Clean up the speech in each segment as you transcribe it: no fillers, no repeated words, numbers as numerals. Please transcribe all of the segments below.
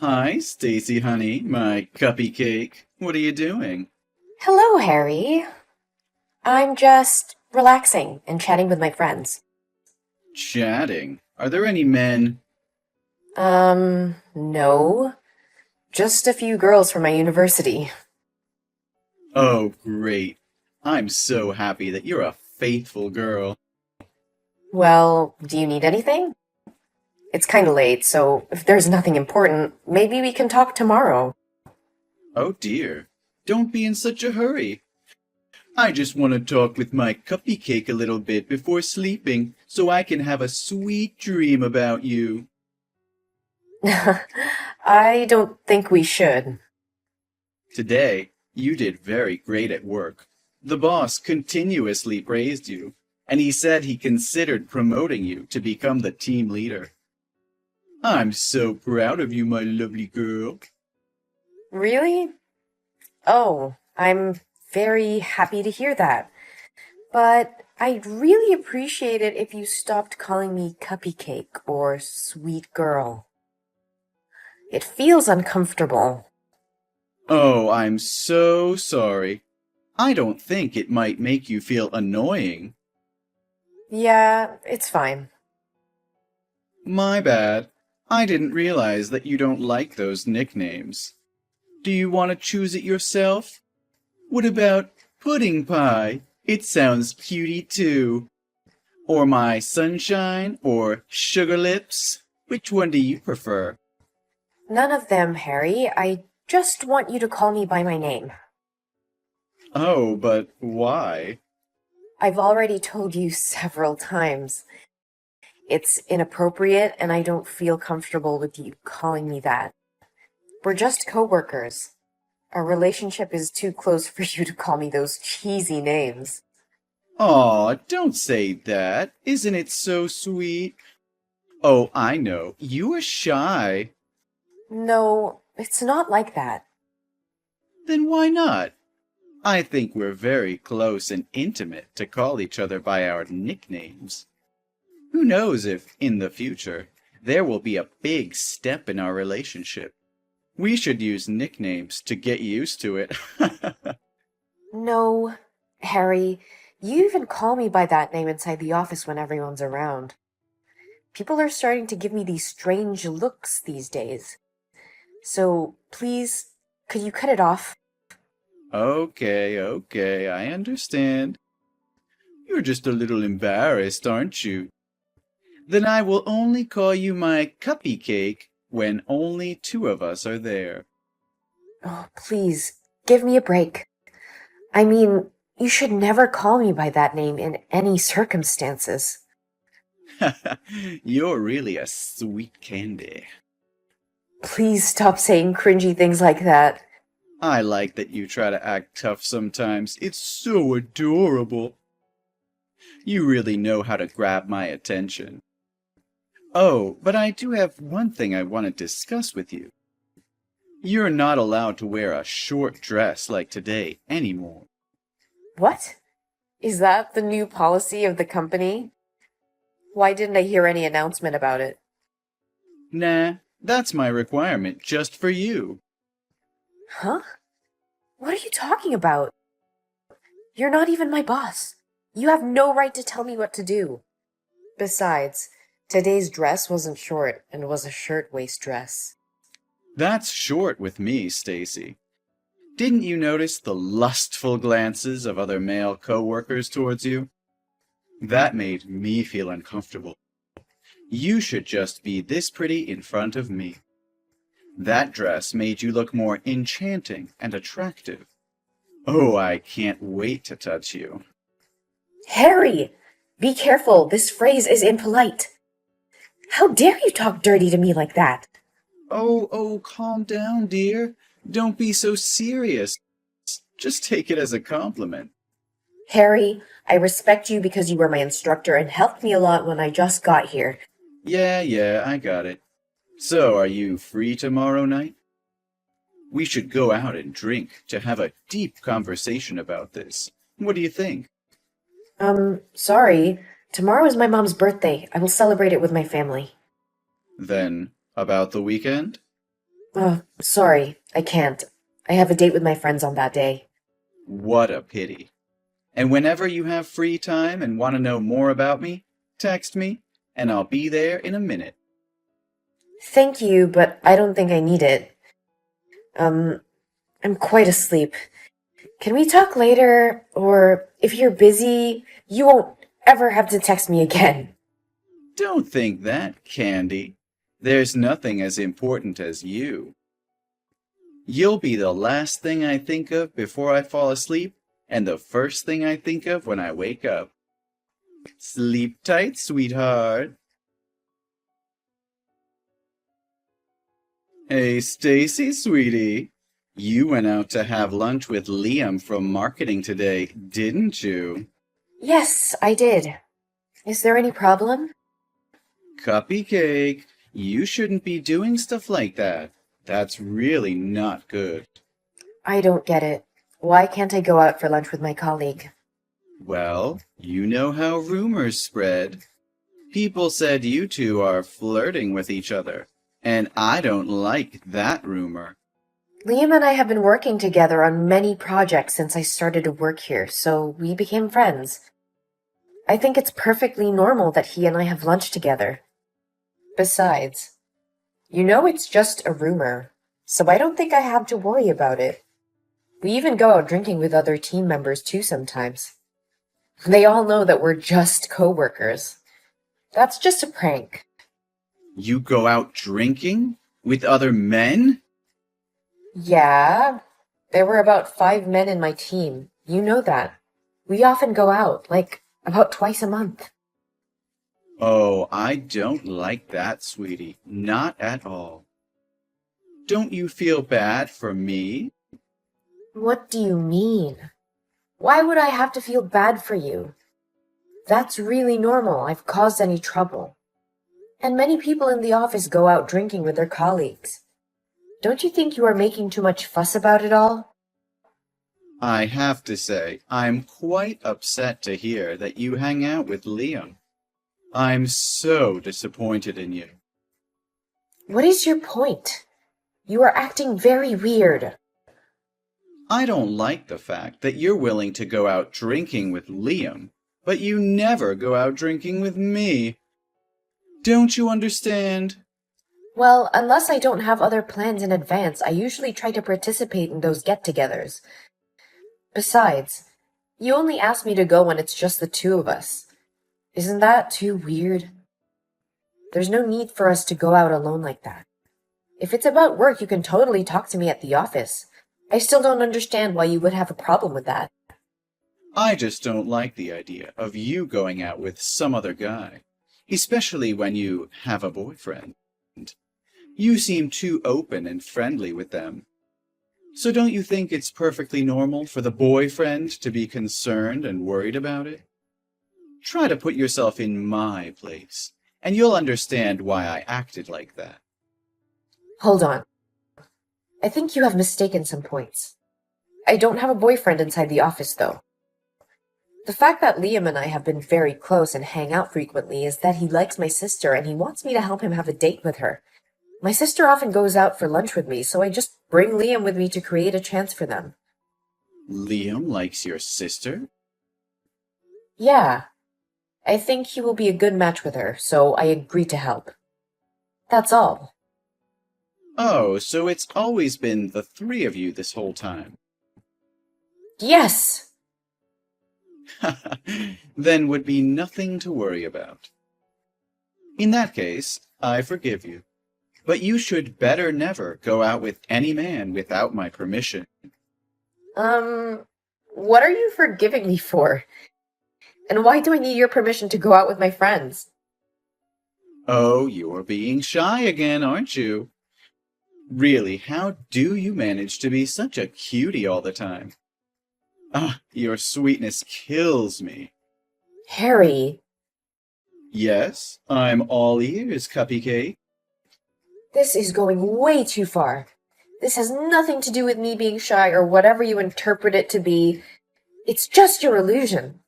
Hi, Stacy, honey, my cuppy cake. What are you doing? Hello, Harry. I'm just relaxing and chatting with my friends. Chatting. Are there any men? No. Just a few girls from my university. Oh, great. I'm so happy that you're a faithful girl. Well, do you need anything? It's kinda late, so if there's nothing important, maybe we can talk tomorrow. Oh dear. Don't be in such a hurry. I just want to talk with my cuppy cake a little bit before sleeping so I can have a sweet dream about you. I don't think we should. Today, you did very great at work. The boss continuously praised you, and he said he considered promoting you to become the team leader. I'm so proud of you, my lovely girl. Really? Oh, I'm very happy to hear that. But I'd really appreciate it if you stopped calling me Cuppy Cake or Sweet Girl. It feels uncomfortable. Oh, I'm so sorry. I don't think it might make you feel annoying. Yeah, it's fine. My bad. I didn't realize that you don't like those nicknames. Do you want to choose it yourself? What about Pudding Pie? It sounds cutie too. Or my Sunshine or Sugar Lips? Which one do you prefer? None of them, Harry. I just want you to call me by my name. Oh, but why? I've already told you several times. It's inappropriate, and I don't feel comfortable with you calling me that. We're just coworkers. Our relationship is too close for you to call me those cheesy names. Aw, don't say that. Isn't it so sweet? Oh, I know. You are shy. No, it's not like that. Then why not? I think we're very close and intimate to call each other by our nicknames. Who knows if, in the future, there will be a big step in our relationship. We should use nicknames to get used to it. No, Harry, you even call me by that name inside the office when everyone's around. People are starting to give me these strange looks these days. So, please, could you cut it off? Okay, I understand. You're just a little embarrassed, aren't you? Then I will only call you my cuppy cake when only two of us are there. Oh, please, give me a break. I mean, you should never call me by that name in any circumstances. You're really a sweet candy. Please stop saying cringy things like that. I like that you try to act tough sometimes. It's so adorable. You really know how to grab my attention. Oh, but I do have one thing I want to discuss with you. You're not allowed to wear a short dress like today anymore. What? Is that the new policy of the company? Why didn't I hear any announcement about it? Nah, that's my requirement just for you. Huh? What are you talking about? You're not even my boss. You have no right to tell me what to do. Besides, today's dress wasn't short and was a shirtwaist dress. That's short with me, Stacy. Didn't you notice the lustful glances of other male coworkers towards you? That made me feel uncomfortable. You should just be this pretty in front of me. That dress made you look more enchanting and attractive. Oh, I can't wait to touch you. Harry! Be careful, this phrase is impolite. How dare you talk dirty to me like that? Oh, calm down, dear. Don't be so serious. Just take it as a compliment. Harry, I respect you because you were my instructor and helped me a lot when I just got here. Yeah, I got it. So, are you free tomorrow night? We should go out and drink to have a deep conversation about this. What do you think? Sorry. Tomorrow is my mom's birthday. I will celebrate it with my family. Then, about the weekend? Oh, sorry, I can't. I have a date with my friends on that day. What a pity. And whenever you have free time and want to know more about me, text me, and I'll be there in a minute. Thank you, but I don't think I need it. Um, I'm quite asleep. Can we talk later? Or if you're busy, you won't ever have to text me again. Don't think that, Candy. There's nothing as important as you. You'll be the last thing I think of before I fall asleep, and the first thing I think of when I wake up. Sleep tight, sweetheart. Hey, Stacy, sweetie. You went out to have lunch with Liam from marketing today, didn't you? Yes, I did. Is there any problem? Cupcake, you shouldn't be doing stuff like that. That's really not good. I don't get it. Why can't I go out for lunch with my colleague? Well, you know how rumors spread. People said you two are flirting with each other, and I don't like that rumor. Liam and I have been working together on many projects since I started to work here, so we became friends. I think it's perfectly normal that he and I have lunch together. Besides, you know it's just a rumor, so I don't think I have to worry about it. We even go out drinking with other team members too sometimes. They all know that we're just coworkers. That's just a prank. You go out drinking with other men? Yeah, there were about 5 men in my team. You know that. We often go out, like about twice a month. Oh, I don't like that, sweetie. Not at all. Don't you feel bad for me? What do you mean? Why would I have to feel bad for you? That's really normal. I've caused any trouble. And many people in the office go out drinking with their colleagues. Don't you think you are making too much fuss about it all? I have to say, I'm quite upset to hear that you hang out with Liam. I'm so disappointed in you. What is your point? You are acting very weird. I don't like the fact that you're willing to go out drinking with Liam, but you never go out drinking with me. Don't you understand? Well, unless I don't have other plans in advance, I usually try to participate in those get-togethers. Besides, you only ask me to go when it's just the two of us. Isn't that too weird? There's no need for us to go out alone like that. If it's about work, you can totally talk to me at the office. I still don't understand why you would have a problem with that. I just don't like the idea of you going out with some other guy, especially when you have a boyfriend. You seem too open and friendly with them. So don't you think it's perfectly normal for the boyfriend to be concerned and worried about it? Try to put yourself in my place, and you'll understand why I acted like that. Hold on. I think you have mistaken some points. I don't have a boyfriend inside the office, though. The fact that Liam and I have been very close and hang out frequently is that he likes my sister and he wants me to help him have a date with her. My sister often goes out for lunch with me, so I just bring Liam with me to create a chance for them. Liam likes your sister? Yeah, I think he will be a good match with her, so I agreed to help. That's all. Oh, so it's always been the three of you this whole time. Yes! Then would be nothing to worry about. In that case, I forgive you. But you should better never go out with any man without my permission. What are you forgiving me for? And why do I need your permission to go out with my friends? Oh, you're being shy again, aren't you? Really, how do you manage to be such a cutie all the time? Ah, your sweetness kills me. Harry, Yes, I'm all ears, Cupcake. this is going way too far. This has nothing to do with me being shy or whatever you interpret it to be. It's just your illusion.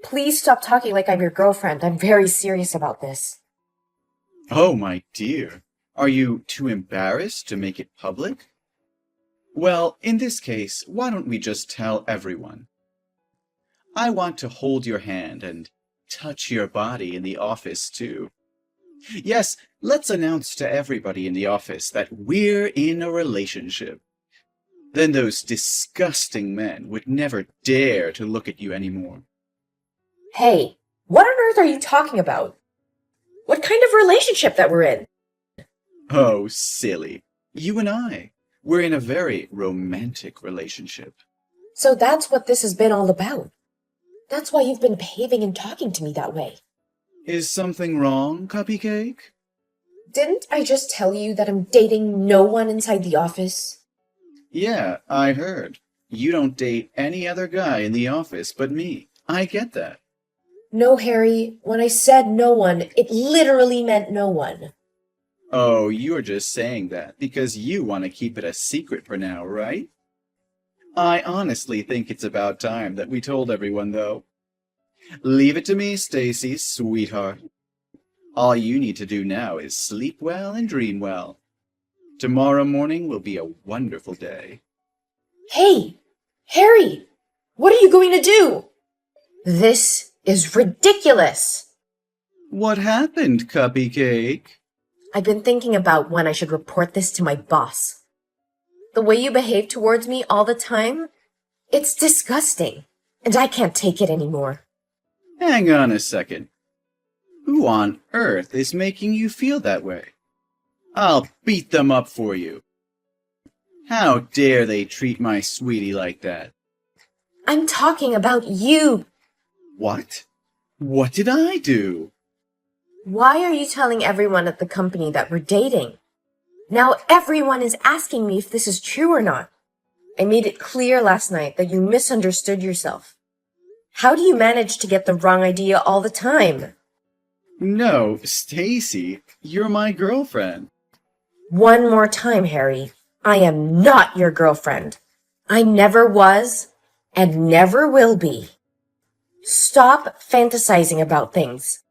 Please stop talking like I'm your girlfriend. I'm very serious about this. Oh, my dear. Are you too embarrassed to make it public? Well, in this case, why don't we just tell everyone? I want to hold your hand and touch your body in the office, too. Yes, let's announce to everybody in the office that we're in a relationship. Then those disgusting men would never dare to look at you anymore. Hey, what on earth are you talking about? What kind of relationship that we're in? Oh, silly. You and I, we're in a very romantic relationship. So that's what this has been all about. That's why you've been behaving and talking to me that way. Is something wrong, Cupcake? Didn't I just tell you that I'm dating no one inside the office? Yeah, I heard. You don't date any other guy in the office but me. I get that. No, Harry, when I said no one, it literally meant no one. Oh, you're just saying that because you want to keep it a secret for now, right? I honestly think it's about time that we told everyone, though. Leave it to me, Stacy, sweetheart. All you need to do now is sleep well and dream well. Tomorrow morning will be a wonderful day. Hey, Harry, what are you going to do? This is ridiculous. What happened, Cupcake? I've been thinking about when I should report this to my boss. The way you behave towards me all the time, it's disgusting, and I can't take it anymore. Hang on a second. Who on earth is making you feel that way? I'll beat them up for you. How dare they treat my sweetie like that? I'm talking about you. What? What did I do? Why are you telling everyone at the company that we're dating? Now everyone is asking me if this is true or not. I made it clear last night that you misunderstood yourself. How do you manage to get the wrong idea all the time? No, Stacy, you're my girlfriend. One more time, Harry. I am not your girlfriend. I never was and never will be. Stop fantasizing about things.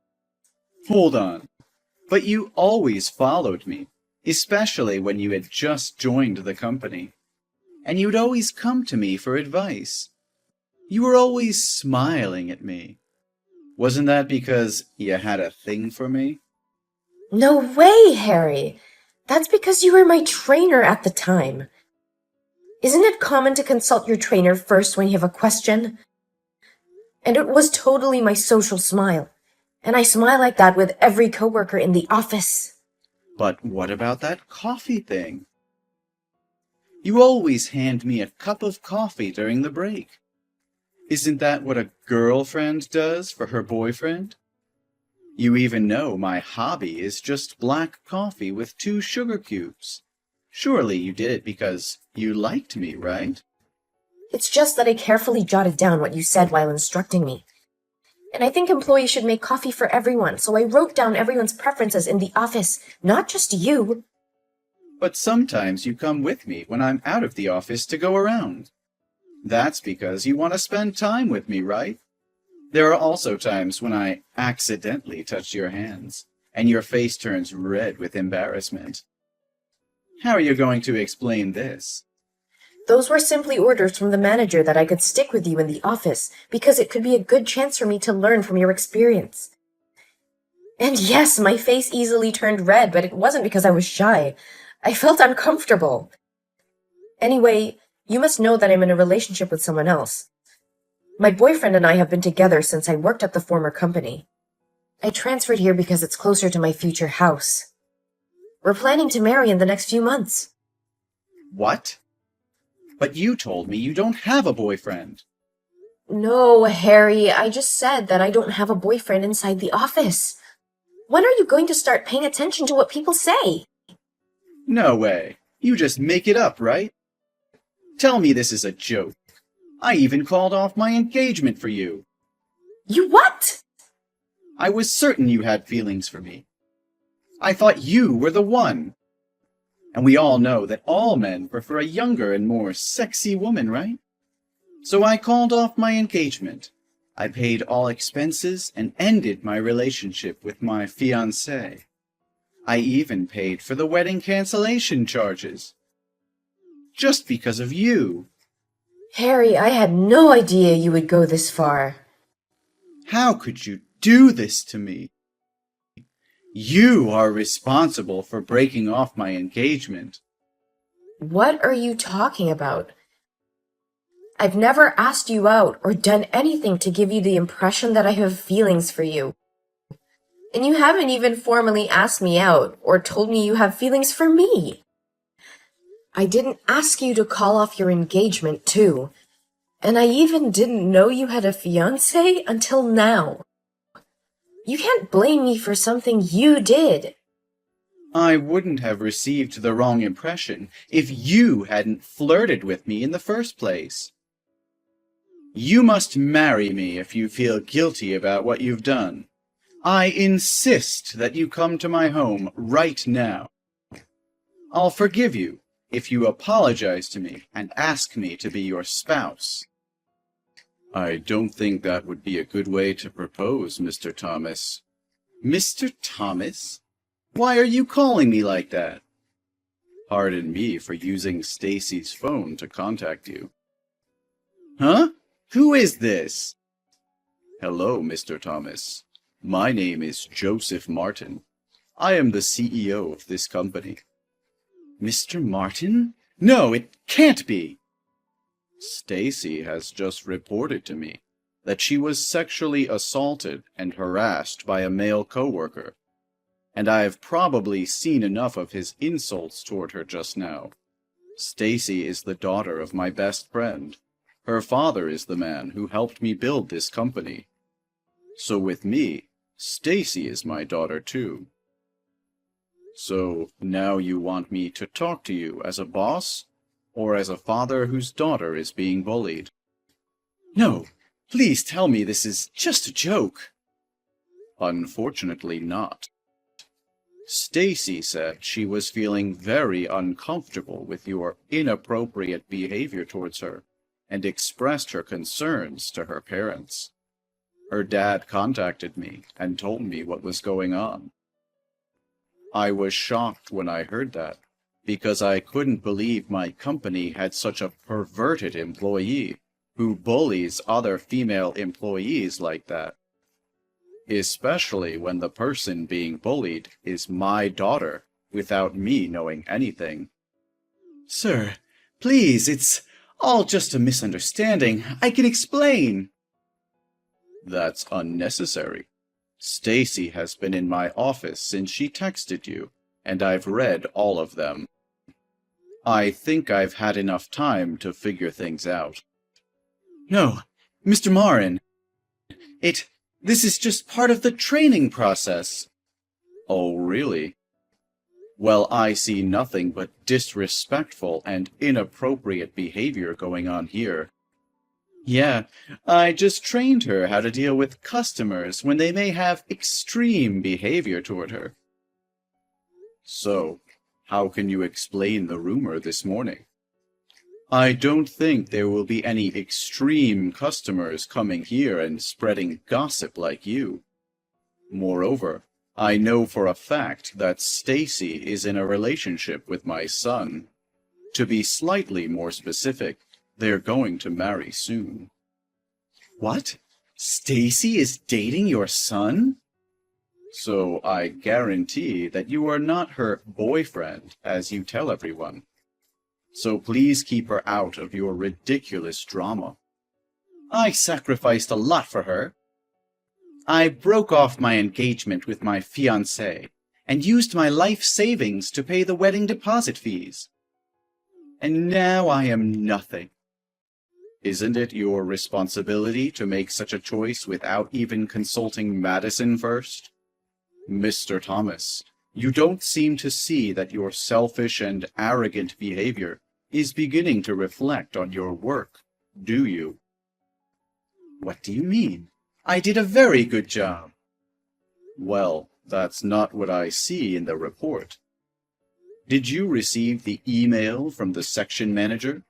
Hold on. But you always followed me, especially when you had just joined the company. And you'd always come to me for advice. You were always smiling at me. Wasn't that because you had a thing for me? No way, Harry. That's because you were my trainer at the time. Isn't it common to consult your trainer first when you have a question? And it was totally my social smile. And I smile like that with every coworker in the office. But what about that coffee thing? You always hand me a cup of coffee during the break. Isn't that what a girlfriend does for her boyfriend? You even know my hobby is just black coffee with 2 sugar cubes. Surely you did it because you liked me, right? It's just that I carefully jotted down what you said while instructing me. And I think employees should make coffee for everyone, so I wrote down everyone's preferences in the office, not just you. But sometimes you come with me when I'm out of the office to go around. That's because you want to spend time with me, right? There are also times when I accidentally touch your hands, and your face turns red with embarrassment. How are you going to explain this? Those were simply orders from the manager that I could stick with you in the office, because it could be a good chance for me to learn from your experience. And yes, my face easily turned red, but it wasn't because I was shy. I felt uncomfortable. Anyway, you must know that I'm in a relationship with someone else. My boyfriend and I have been together since I worked at the former company. I transferred here because it's closer to my future house. We're planning to marry in the next few months. What? But you told me you don't have a boyfriend. No, Harry, I just said that I don't have a boyfriend inside the office. When are you going to start paying attention to what people say? No way. You just make it up, right? Tell me this is a joke. I even called off my engagement for you. You what? I was certain you had feelings for me. I thought you were the one. And we all know that all men prefer a younger and more sexy woman, right? So I called off my engagement. I paid all expenses and ended my relationship with my fiancée. I even paid for the wedding cancellation charges. Just because of you. Harry, I had no idea you would go this far. How could you do this to me? You are responsible for breaking off my engagement. What are you talking about? I've never asked you out or done anything to give you the impression that I have feelings for you. And you haven't even formally asked me out or told me you have feelings for me. I didn't ask you to call off your engagement, too. And I even didn't know you had a fiancé until now. You can't blame me for something you did. I wouldn't have received the wrong impression if you hadn't flirted with me in the first place. You must marry me if you feel guilty about what you've done. I insist that you come to my home right now. I'll forgive you if you apologize to me and ask me to be your spouse. I don't think that would be a good way to propose, Mr. Thomas. Mr. Thomas? Why are you calling me like that? Pardon me for using Stacy's phone to contact you. Huh? Who is this? Hello, Mr. Thomas. My name is Joseph Martin. I am the CEO of this company. Mr. Martin? No, it can't be. Stacy has just reported to me that she was sexually assaulted and harassed by a male coworker, and I have probably seen enough of his insults toward her just now. Stacy is the daughter of my best friend. Her father is the man who helped me build this company. So with me, Stacy is my daughter too. So now you want me to talk to you as a boss, or as a father whose daughter is being bullied? No, please tell me this is just a joke. Unfortunately not. Stacy said she was feeling very uncomfortable with your inappropriate behavior towards her, and expressed her concerns to her parents. Her dad contacted me and told me what was going on. I was shocked when I heard that, because I couldn't believe my company had such a perverted employee who bullies other female employees like that. Especially when the person being bullied is my daughter, without me knowing anything. Sir, please, it's all just a misunderstanding. I can explain. That's unnecessary. Stacy has been in my office since she texted you, and I've read all of them. I think I've had enough time to figure things out. No, Mr. Marin. This is just part of the training process. Oh, really? Well, I see nothing but disrespectful and inappropriate behavior going on here. Yeah, I just trained her how to deal with customers when they may have extreme behavior toward her. So, how can you explain the rumor this morning? I don't think there will be any extreme customers coming here and spreading gossip like you. Moreover, I know for a fact that Stacy is in a relationship with my son. To be slightly more specific, they're going to marry soon. What? Stacy is dating your son? So I guarantee that you are not her boyfriend, as you tell everyone. So please keep her out of your ridiculous drama. I sacrificed a lot for her. I broke off my engagement with my fiancé and used my life savings to pay the wedding deposit fees. And now I am nothing. Isn't it your responsibility to make such a choice without even consulting Madison first? Mr. Thomas, you don't seem to see that your selfish and arrogant behavior is beginning to reflect on your work, do you? What do you mean? I did a very good job. Well, that's not what I see in the report. Did you receive the email from the section manager?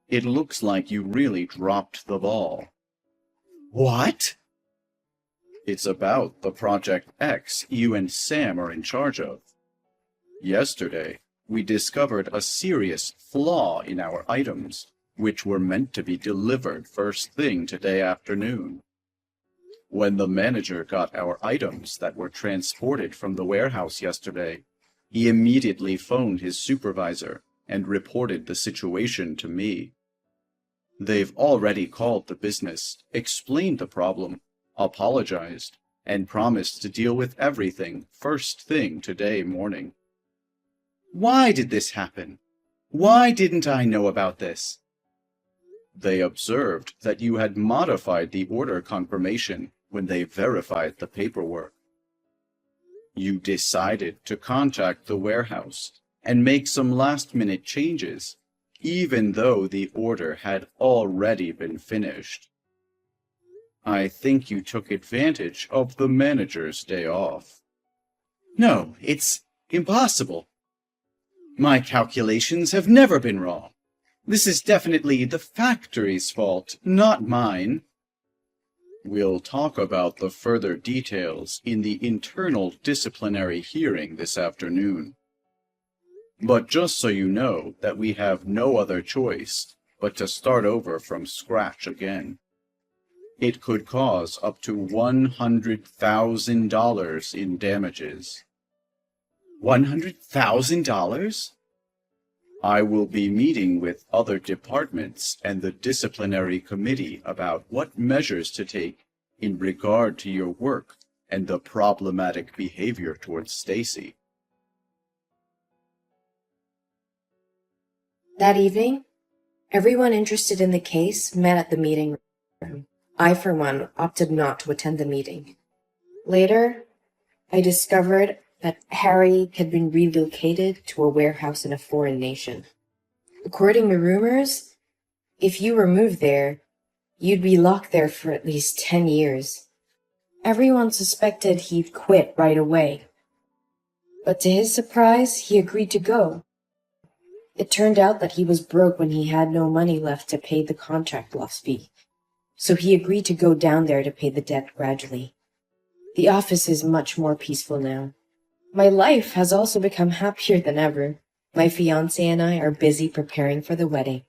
It looks like you really dropped the ball. What? It's about the Project X you and Sam are in charge of. Yesterday, we discovered a serious flaw in our items, which were meant to be delivered first thing today afternoon. When the manager got our items that were transported from the warehouse yesterday, he immediately phoned his supervisor and reported the situation to me. They've already called the business, explained the problem, apologized, and promised to deal with everything first thing today morning. Why did this happen? Why didn't I know about this? They observed that you had modified the order confirmation when they verified the paperwork. You decided to contact the warehouse and make some last-minute changes, even though the order had already been finished. I think you took advantage of the manager's day off. No, it's impossible. My calculations have never been wrong. This is definitely the factory's fault, not mine. We'll talk about the further details in the internal disciplinary hearing this afternoon. But just so you know that we have no other choice but to start over from scratch again. It could cause up to $100,000 in damages. $100,000? I will be meeting with other departments and the disciplinary committee about what measures to take in regard to your work and the problematic behavior towards Stacy. That evening, everyone interested in the case met at the meeting room. I, for one, opted not to attend the meeting. Later, I discovered that Harry had been relocated to a warehouse in a foreign nation. According to rumors, if you were moved there, you'd be locked there for at least 10 years. Everyone suspected he'd quit right away. But to his surprise, he agreed to go. It turned out that he was broke when he had no money left to pay the contract loss fee. So he agreed to go down there to pay the debt gradually. The office is much more peaceful now. My life has also become happier than ever. My fiancé and I are busy preparing for the wedding.